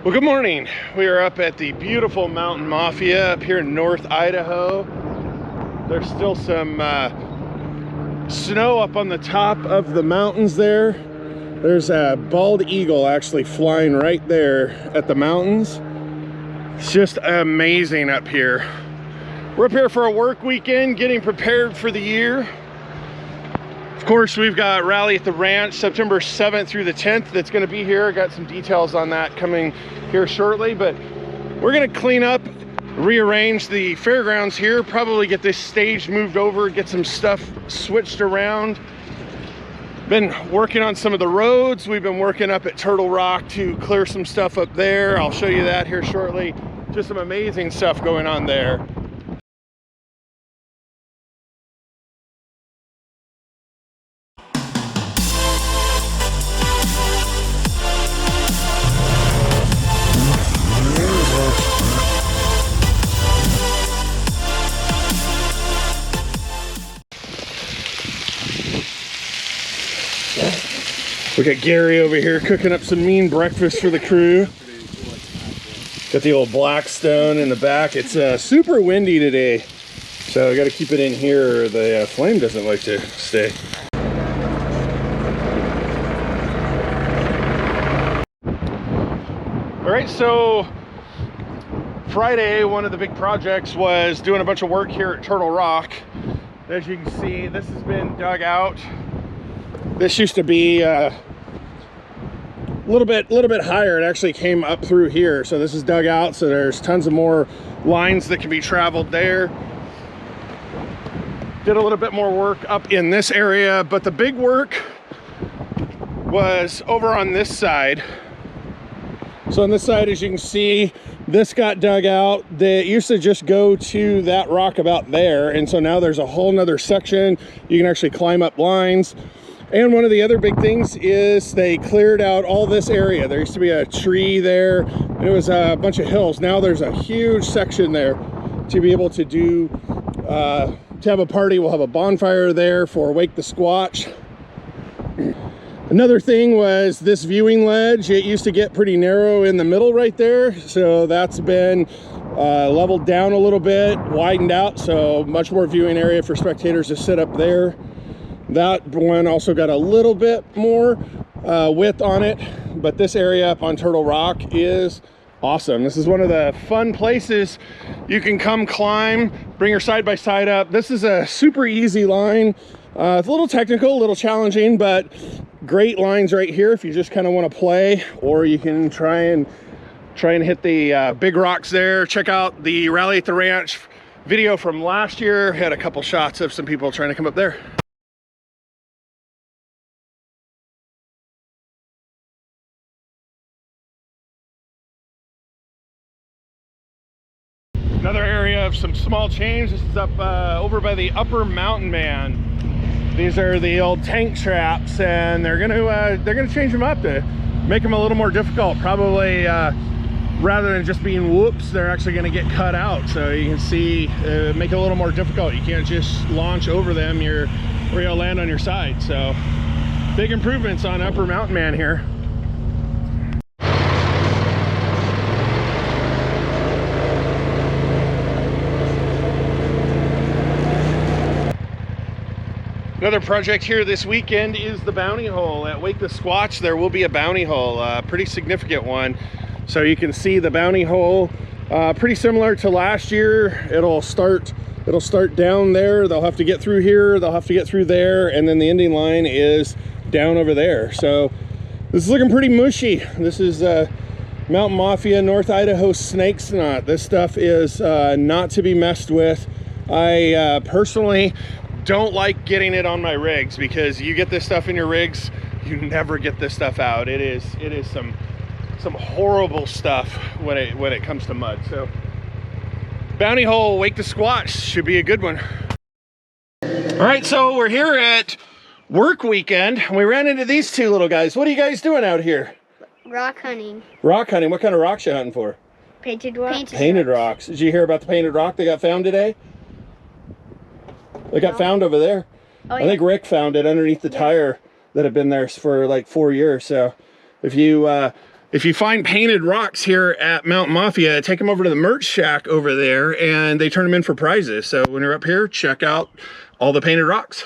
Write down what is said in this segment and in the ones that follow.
Well, good morning. We are up at the beautiful Mountain Mafia up here in North Idaho. There's still some snow up on the top of the mountains there. There's a bald eagle actually flying right there at the mountains. It's just amazing up here. We're up here for a work weekend, getting prepared for the year. Of course, we've got Rally at the Ranch September 7th through the 10th that's going to be here. Got some details on that coming here shortly, but we're going to clean up, rearrange the fairgrounds here, probably get this stage moved over, get some stuff switched around. Been working on some of the roads. We've been working up at Turtle Rock to clear some stuff up there. I'll show you that here shortly. Just some amazing stuff going on there. We got Gary over here cooking up some mean breakfast for the crew. Got the old Blackstone in the back. It's super windy today, so I got to keep it in here or the flame doesn't like to stay. All right, so Friday, one of the big projects was doing a bunch of work here at Turtle Rock. As you can see, this has been dug out. This used to be a little bit higher. It actually came up through here, so this is dug out, so there's tons of more lines that can be traveled there. Did a little bit more work up in this area, but the big work was over on this side. So on this side, as you can see, this got dug out. They used to just go to that rock about there, and so now there's a whole nother section. You can actually climb up lines. And one of the other big things is they cleared out all this area. There used to be a tree there, and it was a bunch of hills. Now there's a huge section there to be able to do, to have a party. We'll have a bonfire there for Wake the Squatch. Another thing was this viewing ledge. It used to get pretty narrow in the middle right there. So that's been leveled down a little bit, widened out. So much more viewing area for spectators to sit up there. That one also got a little bit more width on it, but this area up on Turtle Rock is awesome. This is one of the fun places you can come climb, bring your side-by-side up. This is a super easy line. It's a little technical, a little challenging, but great lines right here if you just kind of want to play, or you can try and hit the big rocks there. Check out the Rally at the Ranch video from last year. Had a couple shots of some people trying to come up there. Another area of some small change. This is up over by the upper Mountain Man. These are the old tank traps, and they're gonna change them up to make them a little more difficult. Probably rather than just being whoops, they're actually gonna get cut out, so you can see make it a little more difficult. You can't just launch over them. You'll land on your side. So big improvements on upper Mountain Man here. Another project here this weekend is the bounty hole at Wake the Squatch. There will be a bounty hole, a pretty significant one. So you can see the bounty hole, pretty similar to last year. It'll start down there. They'll have to get through here. They'll have to get through there, and then the ending line is down over there. So this is looking pretty mushy. This is Mountain Mafia, North Idaho snake snot. This stuff is not to be messed with. I personally don't like getting it on my rigs, because you get this stuff in your rigs, you never get this stuff out. It is some horrible stuff when it comes to mud. So bounty hole Wake the Squatch should be a good one. All right, so we're here at work weekend. We ran into these two little guys. What are you guys doing out here? Rock hunting. Rock hunting. What kind of rocks you hunting for? Painted rocks. Painted rocks. Did you hear about the painted rock that got found today? They got found over there. Oh, I think Rick found it underneath the tire that had been there for like 4 years. So if you if you find painted rocks here at Mountain Mafia, take them over to the merch shack over there and they turn them in for prizes. So when you're up here, check out all the painted rocks.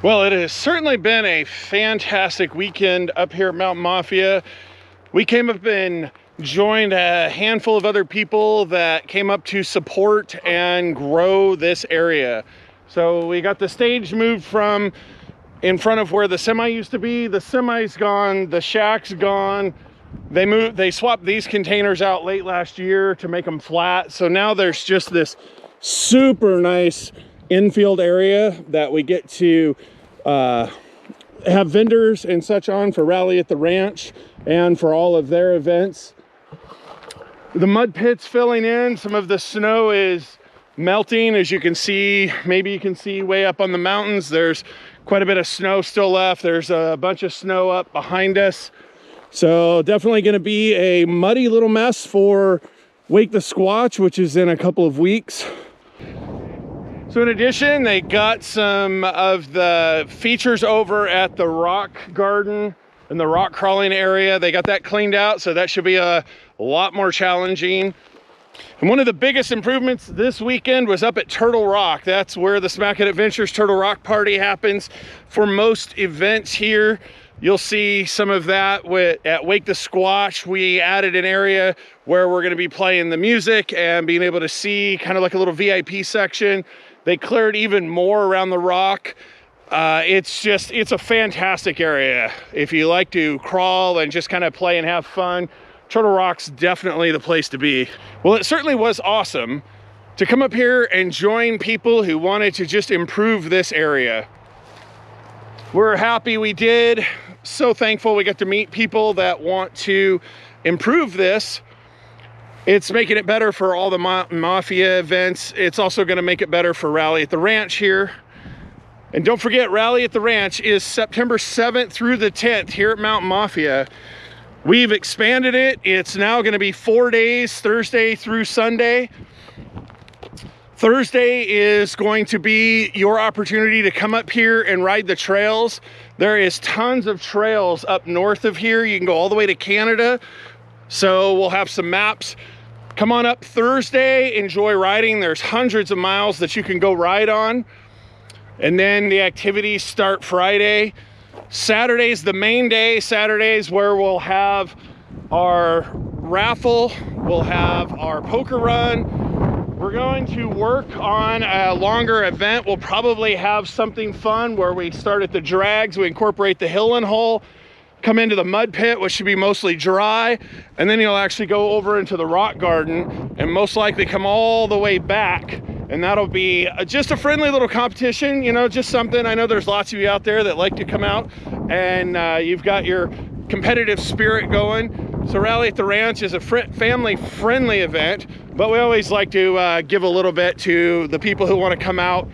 Well, it has certainly been a fantastic weekend up here at Mountain Mafia. We came up and joined a handful of other people that came up to support and grow this area. So we got the stage moved from in front of where the semi used to be. The semi's gone, the shack's gone. They swapped these containers out late last year to make them flat. So now there's just this super nice infield area that we get to have vendors and such on for Rally at the Ranch and for all of their events. The mud pit's filling in. Some of the snow is melting, as you can see. Maybe you can see way up on the mountains, there's quite a bit of snow still left. There's a bunch of snow up behind us. So definitely going to be a muddy little mess for Wake the Squatch, which is in a couple of weeks. So in addition, they got some of the features over at the rock garden and the rock crawling area. They got that cleaned out, so that should be a lot more challenging. And one of the biggest improvements this weekend was up at Turtle Rock. That's where the Smack It Adventures Turtle Rock Party happens. For most events here, you'll see some of that at Wake the Squatch. We added an area where we're gonna be playing the music and being able to see kind of like a little VIP section. They cleared even more around the rock. It's a fantastic area. If you like to crawl and just kind of play and have fun, Turtle Rock's definitely the place to be. Well, it certainly was awesome to come up here and join people who wanted to just improve this area. We're happy we did. So thankful we got to meet people that want to improve this. It's making it better for all the Mountain Mafia events. It's also going to make it better for Rally at the Ranch here. And don't forget, Rally at the Ranch is September 7th through the 10th here at Mountain Mafia. We've expanded it. It's now going to be 4 days, Thursday through Sunday. Thursday is going to be your opportunity to come up here and ride the trails. There is tons of trails up north of here. You can go all the way to Canada. So we'll have some maps. Come on up Thursday, enjoy riding. There's hundreds of miles that you can go ride on. And then the activities start Friday. Saturday's the main day. Saturday's where we'll have our raffle. We'll have our poker run. We're going to work on a longer event. We'll probably have something fun where we start at the drags. We incorporate the hill and hole, come into the mud pit, which should be mostly dry, and then you'll actually go over into the rock garden and most likely come all the way back, and that'll be just a friendly little competition, you know, just something. I know there's lots of you out there that like to come out and you've got your competitive spirit going. So Rally at the Ranch is a family-friendly event, but we always like to give a little bit to the people who want to come out.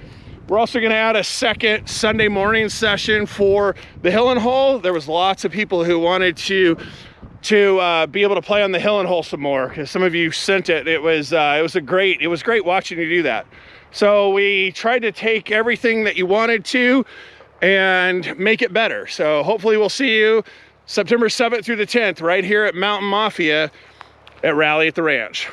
We're also going to add a second Sunday morning session for the hill and hole. There was lots of people who wanted to be able to play on the hill and hole some more, because some of you sent it. It was great watching you do that. So we tried to take everything that you wanted to and make it better. So hopefully we'll see you September 7th through the 10th right here at Mountain Mafia at Rally at the Ranch.